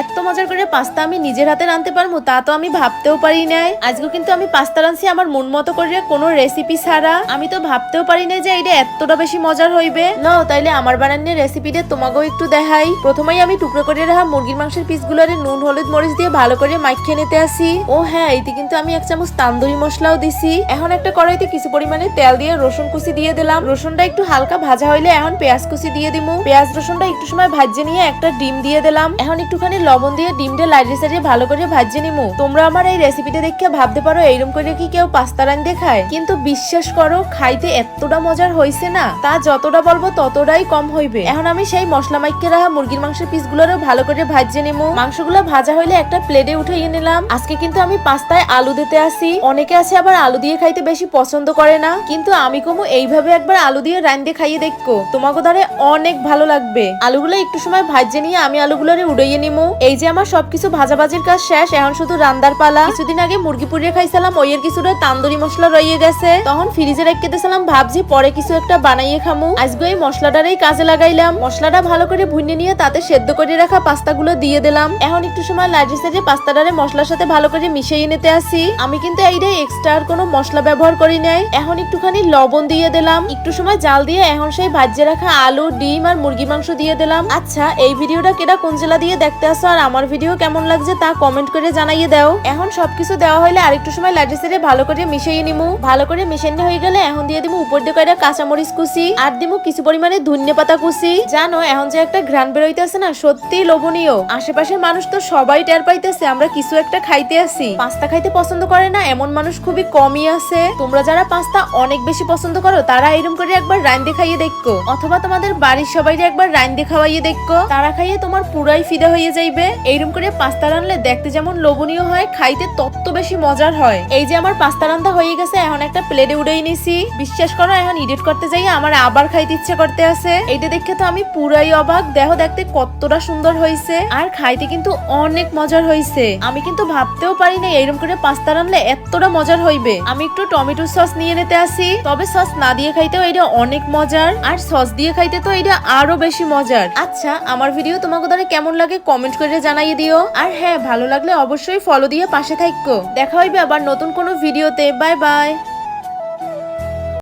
এত মজার করে পাস্তা আমি নিজের হাতে রাঁধতে পারবো তা তো আমি ভাবতেও পারি নাই। আজকে কিন্তু আমি পাস্তা রাঁধছি আমার মন মতো করে, কোনো রেসিপি ছাড়া। আমি তো ভাবতেও পারি নাই যে এটা এতটা বেশি মজার হইবে। নাও তাইলে আমার বানানোর রেসিপিটা তোমাকেও একটু দেখাই। প্রথমেই আমি টুকরো করে রাখা মুরগির মাংসের পিসগুলোরে নুন হলুদ মরিচ দিয়ে ভালো করে মাখিয়ে নিতে আসি। ও হ্যাঁ, এতে কিন্তু আমি 1 চামচ তান্দুরি মশলাও দিছি। এখন একটা কড়াইতে কিছু পরিমাণে তেল দিয়ে রসুন কুচি দিয়ে দিলাম। রসুনটা একটু হালকা ভাজা হইলে এখন পেঁয়াজ কুচি দিয়ে দিমু। পেঁয়াজ রসুনটা একটু সময় ভাজে নিয়ে একটা ডিম দিয়ে দিলাম। এখন একটুখানি লবণ দিয়ে ডিমটা লাইটে সাইডে ভালো করে ভাজে নিমু। তোমরা আমার এই রেসিপিটা দেখে ভাবতে পারো এইরকম করে কি কেউ পাস্তা রাঁধতে খায়, কিন্তু বিশ্বাস করো খাইতে এতটা মজার হইছে না, তা যতটা বলবো ততটাই কম হইবে। এখন আমি সেই মশলা মাইকে রাখা মুরগির মাংসের পিসগুলোরও ভালো করে ভাজে নিমু। মাংসগুলো ভাজা হইলে একটা প্লেটে উঠিয়ে নিলাম। আজকে কিন্তু আমি পাস্তায় আলু দিতে আসি। অনেকে আছে আবার আলু দিয়ে খাইতে বেশি পছন্দ করে না, কিন্তু আমি কমু এইভাবে একবার আলু দিয়ে রাঁধতে খাইয়ে দেখো, তোমাকে ধরে অনেক ভালো লাগবে। আলুগুলো একটু সময় ভাজে নিয়ে আমি আলুগুলোরে উড়িয়ে নিমু। এই যে আমার সবকিছু ভাজাভাজির কাজ শেষ, এখন শুধু রান্দার পালা। কিছুদিন আগে মুরগি পুড়িয়ে খাইছিলাম, ওইয়ের কিছুটা তান্দুরি মশলা রয়ে গেছে, তখন ফ্রিজে রেখে দিয়েছিলাম, ভাবছি পরে কিছু একটা বানাইয়ে খামু। আজকে এই মশলাটারই কাজে লাগাইলাম। মশলাটা ভালো করে ভুনে নিয়ে তাতে সেদ্ধ করে রাখা পাস্তাগুলো দিয়ে দিলাম। এখন একটু সময় লাইটে সাইডে পাস্তাটারে মশলার সাথে ভালো করে মিশিয়ে নিতে আসি। আমি কিন্তু এইটা এক্সট্রা আর কোনো মশলা ব্যবহার করি নাই। এখন একটুখানি লবণ দিয়ে দিলাম, একটু সময় জাল দিয়ে এখন সেই ভাজে রাখা আলু ডিম আর মুরগি মাংস দিয়ে দিলাম। আচ্ছা, এই ভিডিওটা কেটা কোন জেলা দিয়ে দেখতে আসো আর আমার ভিডিও কেমন লাগছে তা কমেন্ট করে জানাইয়ে দাও। এখন সবকিছু দেওয়া হইলে আরেকটু সময় লাইটে সাইডে ভালো করে মিশিয়ে নিমু। ভালো করে মিশানো হয়ে গেলে এখন দিয়ে দিমু উপর দিয়ে কয়টা কাঁচামরিচ কুচি আর দিমু কিছু পরিমাণে ধনিয়া পাতা কুচি। জানো এখন যে একটা ঘ্রাণ বেরোইতেছে না, সত্যি লোভনীয়। আশেপাশের মানুষ তো সবাই টের পাইতেছে আমরা কিছু একটা খাইতে আসি। পাস্তা খাইতে পছন্দ করে না এমন মানুষ খুবই কমই আছে। তোমরা যারা পাস্তা অনেক বেশি পছন্দ করো তারা এরকম করে একবার রাঁধতে খাইয়ে দেখো, অথবা তোমাদের বাড়ির সবাইকে একবার রাঁধতে খাওয়াইয়ে দেখো, তারা খাইয়ে তোমার পুরাই ফিদা হয়ে যাইবে। এইরকম করে পাস্তা রাঁধলে দেখতে যেমন লোভনীয় হয়, খাইতে তত বেশি মজার হয়। এই যে আমার পাস্তা রান্না হয়ে গেছে, এখন একটা প্লেটে উড়েই নিছি। বিশ্বাস করো এখন এডিট করতে যাই আমার আবার খাইতে ইচ্ছে করতে আছে। এইটা দেখে তো আমি পুরাই অবাক। দেখো দেখতে কতটা সুন্দর হয়েছে আর খাইতে কিন্তু অনেক মজার হয়েছে। আমি কিন্তু ভাবতেও পারি না এইরকম করে পাস্তা রান্নলে এতটা মজার হইবে। আমি একটু টমেটো সস নিয়ে নিতে আসি, তবে সস না দিয়ে খাইতেও এটা অনেক মজার, আর সস দিয়ে খাইতে তো এটা আরো বেশি মজার। আচ্ছা, আমার ভিডিও তোমাকে ধরে কেমন লাগে কমেন্ট করে জানাইয়ে দিও। আর হ্যাঁ, ভালো লাগলে অবশ্যই ফলো দিয়ে পাশে থাকো। দেখা হইবে আবার নতুন কোনো ভিডিওতে। Bye bye.